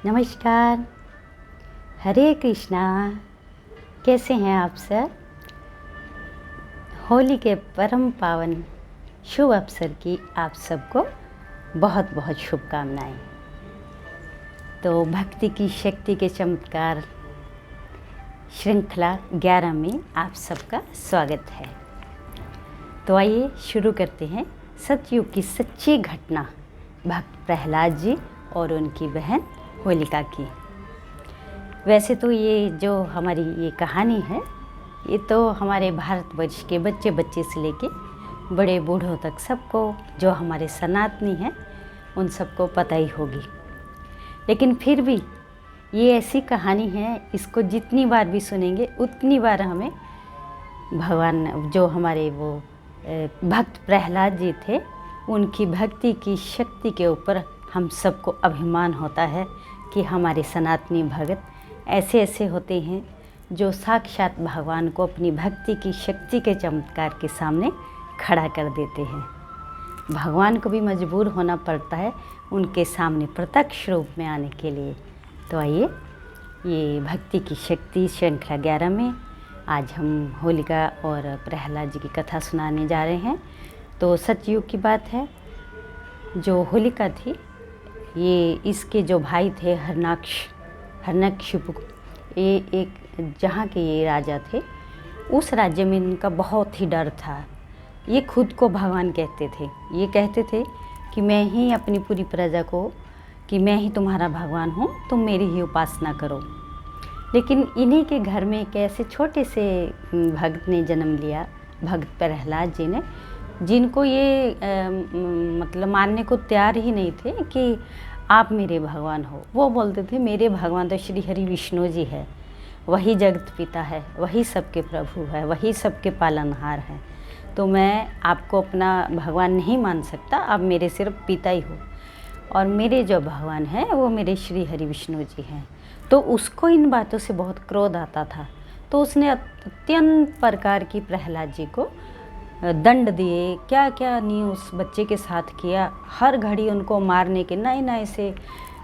नमस्कार, हरे कृष्णा। कैसे हैं आप सब? होली के परम पावन शुभ अवसर की आप सबको बहुत बहुत शुभकामनाएं। तो भक्ति की शक्ति के चमत्कार श्रृंखला 11 में आप सबका स्वागत है। तो आइए शुरू करते हैं सतयुग की सच्ची घटना भक्त प्रहलाद जी और उनकी बहन होलिका की। वैसे तो ये जो हमारी ये कहानी है, ये तो हमारे भारतवर्ष के बच्चे बच्चे से लेके बड़े बूढ़ों तक सबको, जो हमारे सनातनी हैं उन सबको पता ही होगी। लेकिन फिर भी ये ऐसी कहानी है, इसको जितनी बार भी सुनेंगे उतनी बार हमें भगवान, जो हमारे वो भक्त प्रहलाद जी थे, उनकी भक्ति की शक्ति के ऊपर हम सबको अभिमान होता है कि हमारे सनातनी भगत ऐसे ऐसे होते हैं जो साक्षात भगवान को अपनी भक्ति की शक्ति के चमत्कार के सामने खड़ा कर देते हैं। भगवान को भी मजबूर होना पड़ता है उनके सामने प्रत्यक्ष रूप में आने के लिए। तो आइए, ये भक्ति की शक्ति श्रृंखला 11 में आज हम होलिका और प्रहलाद जी की कथा सुनाने जा रहे हैं। तो सतयुग की बात है। जो होलिका थी, ये इसके जो भाई थे हिरण्यकशिपु, ये एक जहाँ के ये राजा थे, उस राज्य में इनका बहुत ही डर था। ये खुद को भगवान कहते थे। ये कहते थे कि मैं ही अपनी पूरी प्रजा को, कि मैं ही तुम्हारा भगवान हूँ, तुम मेरी ही उपासना करो। लेकिन इन्हीं के घर में एक ऐसे छोटे से भक्त ने जन्म लिया, भक्त प्रहलाद जी ने, जिनको ये मतलब मानने को तैयार ही नहीं थे कि आप मेरे भगवान हो। वो बोलते थे मेरे भगवान तो श्री हरि विष्णु जी है, वही जगत पिता है, वही सबके प्रभु है, वही सबके पालनहार हैं। तो मैं आपको अपना भगवान नहीं मान सकता, आप मेरे सिर्फ पिता ही हो, और मेरे जो भगवान हैं वो मेरे श्री हरि विष्णु जी हैं। तो उसको इन बातों से बहुत क्रोध आता था। तो उसने अत्यंत प्रकार की प्रहलाद जी को दंड दिए, क्या क्या नहीं उस बच्चे के साथ किया। हर घड़ी उनको मारने के नए नए से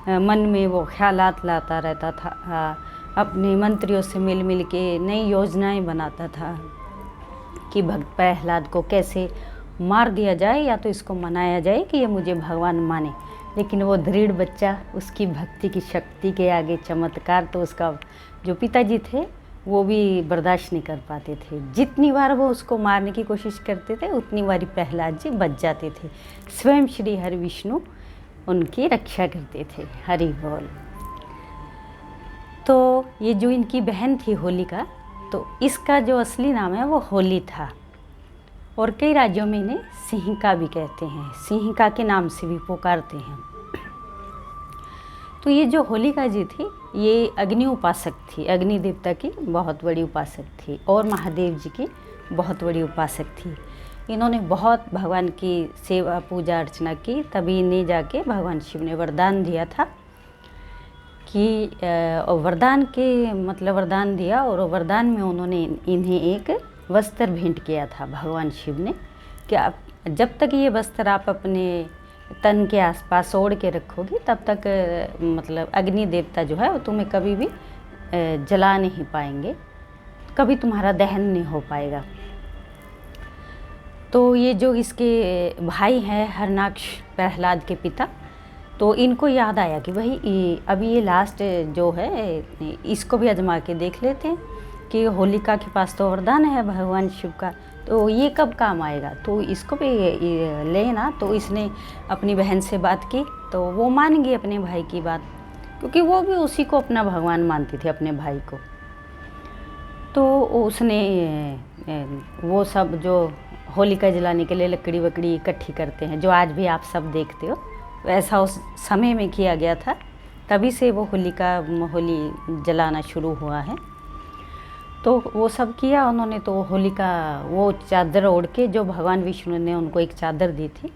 मन में वो ख्यालात लाता रहता था। अपने मंत्रियों से मिल मिल के नई योजनाएं बनाता था कि भक्त प्रहलाद को कैसे मार दिया जाए या तो इसको मनाया जाए कि ये मुझे भगवान माने। लेकिन वो दृढ़ बच्चा, उसकी भक्ति की शक्ति के आगे चमत्कार तो उसका जो पिताजी थे वो भी बर्दाश्त नहीं कर पाते थे। जितनी बार वो उसको मारने की कोशिश करते थे उतनी बार प्रहलाद जी बच जाते थे। स्वयं श्री हरि विष्णु उनकी रक्षा करते थे। हरि बोल। तो ये जो इनकी बहन थी होलिका, तो इसका जो असली नाम है वो होली था, और कई राज्यों में इन्हें सिंहिका भी कहते हैं, सिंहिका के नाम से भी पुकारते हैं। तो ये जो होलिका जी थी, ये अग्नि उपासक थी, अग्नि देवता की बहुत बड़ी उपासक थी, और महादेव जी की बहुत बड़ी उपासक थी। इन्होंने बहुत भगवान की सेवा पूजा अर्चना की, तभी इन्हें जाके भगवान शिव ने वरदान दिया था कि वरदान के मतलब वरदान दिया, और वरदान में उन्होंने इन्हें एक वस्त्र भेंट किया था भगवान शिव ने, कि आप जब तक ये वस्त्र आप अपने तन के आसपास ओढ़ के रखोगे तब तक मतलब अग्नि देवता जो है वो तुम्हें कभी भी जला नहीं पाएंगे, कभी तुम्हारा दहन नहीं हो पाएगा। तो ये जो इसके भाई हैं हिरण्याक्ष, प्रहलाद के पिता, तो इनको याद आया कि भाई अभी ये लास्ट जो है इसको भी आजमा के देख लेते हैं कि होलिका के पास तो वरदान है भगवान शिव का, तो ये कब काम आएगा, तो इसको भी लेना। तो इसने अपनी बहन से बात की, तो वो मान गई अपने भाई की बात, क्योंकि वो भी उसी को अपना भगवान मानती थी, अपने भाई को। तो उसने वो सब जो होलिका जलाने के लिए लकड़ी वकड़ी इकट्ठी करते हैं, जो आज भी आप सब देखते हो, वैसा उस समय में किया गया था। तभी से वो होली जलाना शुरू हुआ है। तो वो सब किया उन्होंने। तो होलिका वो चादर ओढ़ के, जो भगवान विष्णु ने उनको एक चादर दी थी,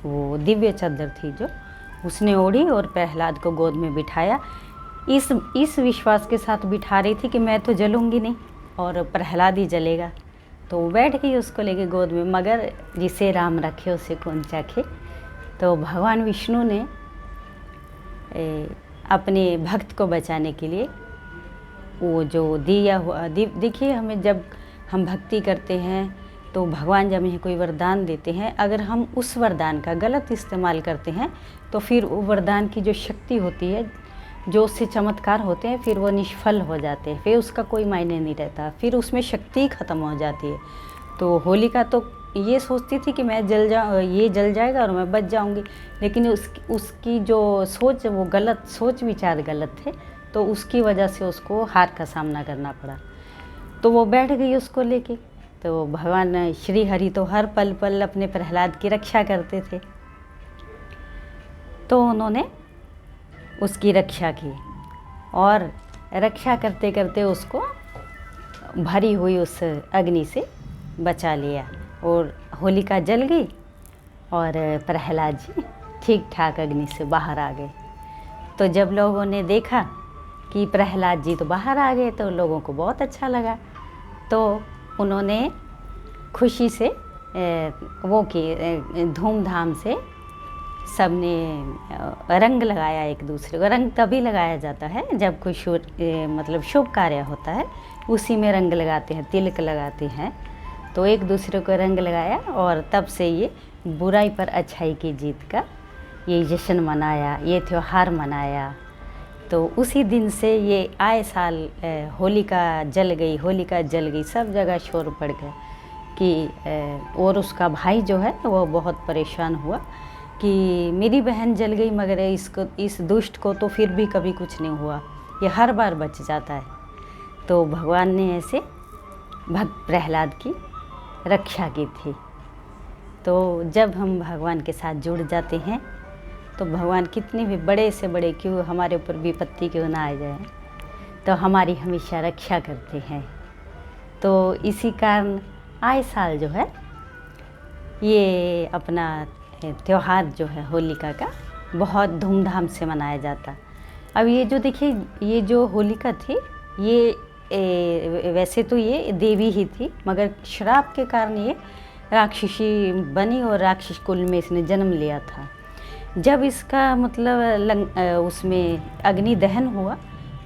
वो दिव्य चादर थी जो उसने ओढ़ी, और प्रहलाद को गोद में बिठाया। इस विश्वास के साथ बिठा रही थी कि मैं तो जलूंगी नहीं और प्रहलाद ही जलेगा। तो वो बैठ गई उसको लेके गोद में, मगर जिसे राम रखे उसे कौन चाखे। तो भगवान विष्णु ने अपने भक्त को बचाने के लिए वो जो दिया हुआ देखिए, हमें जब हम भक्ति करते हैं तो भगवान जब हमें कोई वरदान देते हैं, अगर हम उस वरदान का गलत इस्तेमाल करते हैं तो फिर वो वरदान की जो शक्ति होती है, जो उससे चमत्कार होते हैं, फिर वो निष्फल हो जाते हैं, फिर उसका कोई मायने नहीं रहता, फिर उसमें शक्ति ख़त्म हो जाती है। तो होलिका तो ये सोचती थी कि मैं ये जल जाएगा और मैं बच जाऊंगी, लेकिन उसकी जो सोच, वो गलत सोच विचार गलत थे, तो उसकी वजह से उसको हार का सामना करना पड़ा। तो वो बैठ गई उसको लेके। तो भगवान श्री हरि तो हर पल पल अपने प्रहलाद की रक्षा करते थे, तो उन्होंने उसकी रक्षा की और रक्षा करते करते उसको भरी हुई उस अग्नि से बचा लिया और होलिका जल गई और प्रहलाद जी ठीक ठाक अग्नि से बाहर आ गए। तो जब लोगों ने देखा कि प्रहलाद जी तो बाहर आ गए तो लोगों को बहुत अच्छा लगा। तो उन्होंने खुशी से धूमधाम से सबने रंग लगाया एक दूसरे को। रंग तभी लगाया जाता है जब कोई शुभ कार्य होता है, उसी में रंग लगाते हैं, तिलक लगाते हैं। तो एक दूसरे को रंग लगाया और तब से ये बुराई पर अच्छाई की जीत का ये जश्न मनाया, ये त्यौहार मनाया। तो उसी दिन से ये आए साल होलिका जल गई, सब जगह शोर पड़ गया कि और उसका भाई जो है वो बहुत परेशान हुआ कि मेरी बहन जल गई, मगर इस दुष्ट को तो फिर भी कभी कुछ नहीं हुआ, ये हर बार बच जाता है। तो भगवान ने ऐसे भक्त प्रहलाद की रक्षा की थी। तो जब हम भगवान के साथ जुड़ जाते हैं तो भगवान कितने भी बड़े से बड़े क्यों हमारे ऊपर विपत्ति क्यों ना आ जाए, तो हमारी हमेशा रक्षा करते हैं। तो इसी कारण आए साल जो है ये अपना त्यौहार जो है होलिका का बहुत धूमधाम से मनाया जाता। अब ये जो देखिए, ये जो होलिका थी ये वैसे तो ये देवी ही थी, मगर श्राप के कारण ये राक्षसी बनी और राक्षस कुल में इसने जन्म लिया था। जब इसका मतलब उसमें अग्नि दहन हुआ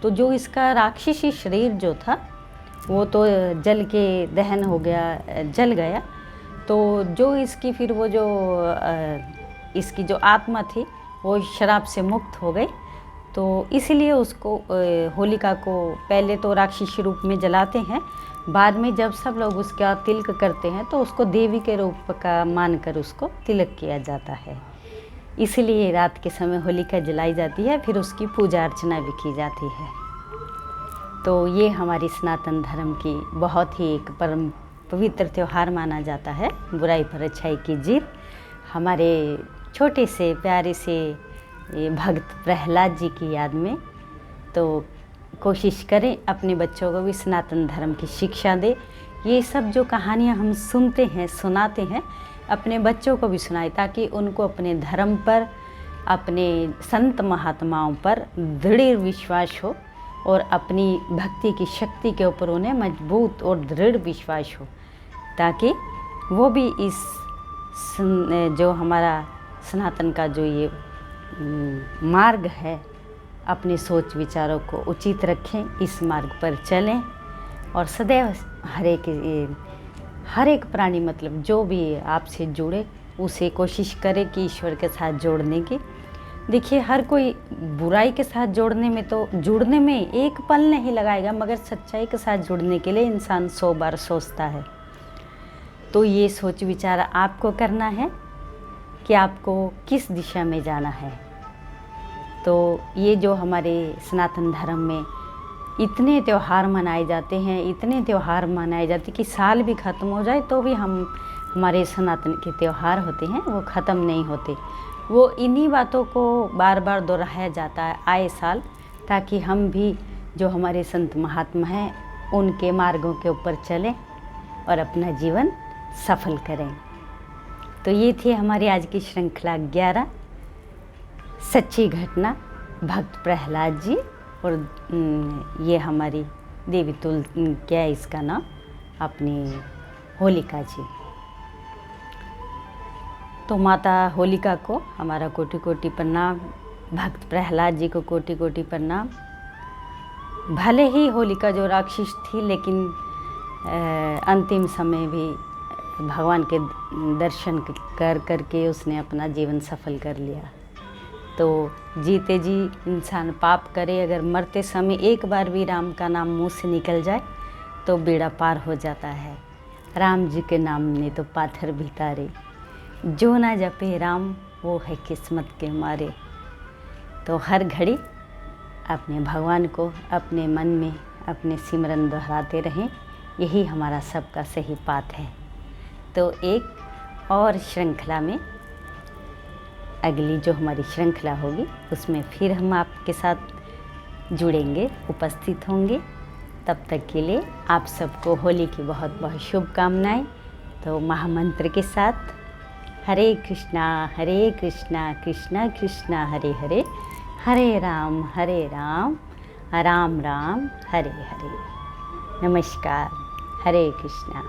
तो जो इसका राक्षसी शरीर जो था वो तो जल के दहन हो गया, जल गया। तो जो इसकी फिर वो जो इसकी जो आत्मा थी वो शराब से मुक्त हो गई। तो इसलिए उसको होलिका को पहले तो राक्षसी रूप में जलाते हैं, बाद में जब सब लोग उसका तिलक करते हैं तो उसको देवी के रूप का मानकर उसको तिलक किया जाता है। इसलिए रात के समय होलिका जलाई जाती है, फिर उसकी पूजा अर्चना भी की जाती है। तो ये हमारी सनातन धर्म की बहुत ही एक परम पवित्र त्यौहार माना जाता है, बुराई पर अच्छाई की जीत। हमारे छोटे से प्यारे से ये भक्त प्रहलाद जी की याद में तो कोशिश करें अपने बच्चों को भी सनातन धर्म की शिक्षा दे। ये सब जो कहानियाँ हम सुनते हैं, सुनाते हैं, अपने बच्चों को भी सुनाएं ताकि उनको अपने धर्म पर, अपने संत महात्माओं पर दृढ़ विश्वास हो और अपनी भक्ति की शक्ति के ऊपर उन्हें मजबूत और दृढ़ विश्वास हो, ताकि वो भी इस जो हमारा सनातन का जो ये मार्ग है, अपने सोच विचारों को उचित रखें, इस मार्ग पर चलें और सदैव हर एक प्राणी मतलब जो भी आपसे जुड़े उसे कोशिश करें कि ईश्वर के साथ जोड़ने की। देखिए, हर कोई बुराई के साथ जुड़ने में एक पल नहीं लगाएगा, मगर सच्चाई के साथ जुड़ने के लिए इंसान 100 बार सोचता है। तो ये सोच विचार आपको करना है कि आपको किस दिशा में जाना है। तो ये जो हमारे सनातन धर्म में इतने त्यौहार मनाए जाते हैं कि साल भी ख़त्म हो जाए तो भी हमारे सनातन के त्यौहार होते हैं वो ख़त्म नहीं होते। वो इन्हीं बातों को बार बार दोहराया जाता है आए साल, ताकि हम भी जो हमारे संत महात्मा हैं उनके मार्गों के ऊपर चलें और अपना जीवन सफल करें। तो ये थी हमारी आज की श्रृंखला 11 सच्ची घटना भक्त प्रहलाद जी और ये हमारी देवी क्या है इसका नाम, अपनी होलिका जी। तो माता होलिका को हमारा कोटि कोटि प्रणाम भक्त प्रहलाद जी को कोटि कोटि प्रणाम। भले ही होलिका जो राक्षस थी, लेकिन अंतिम समय भी भगवान के दर्शन कर करके उसने अपना जीवन सफल कर लिया। तो जीते जी इंसान पाप करे, अगर मरते समय एक बार भी राम का नाम मुंह से निकल जाए तो बेड़ा पार हो जाता है। राम जी के नाम ने तो पाथर भी तारे, जो ना जपे राम वो है किस्मत के मारे। तो हर घड़ी अपने भगवान को अपने मन में अपने सिमरन दोहराते रहें, यही हमारा सबका सही पाथ है। तो एक और श्रृंखला में, अगली जो हमारी श्रृंखला होगी उसमें फिर हम आपके साथ जुड़ेंगे, उपस्थित होंगे। तब तक के लिए आप सबको होली की बहुत बहुत शुभकामनाएं। तो महामंत्र के साथ हरे कृष्णा कृष्णा कृष्णा हरे हरे, हरे राम राम राम हरे हरे। नमस्कार। हरे कृष्णा।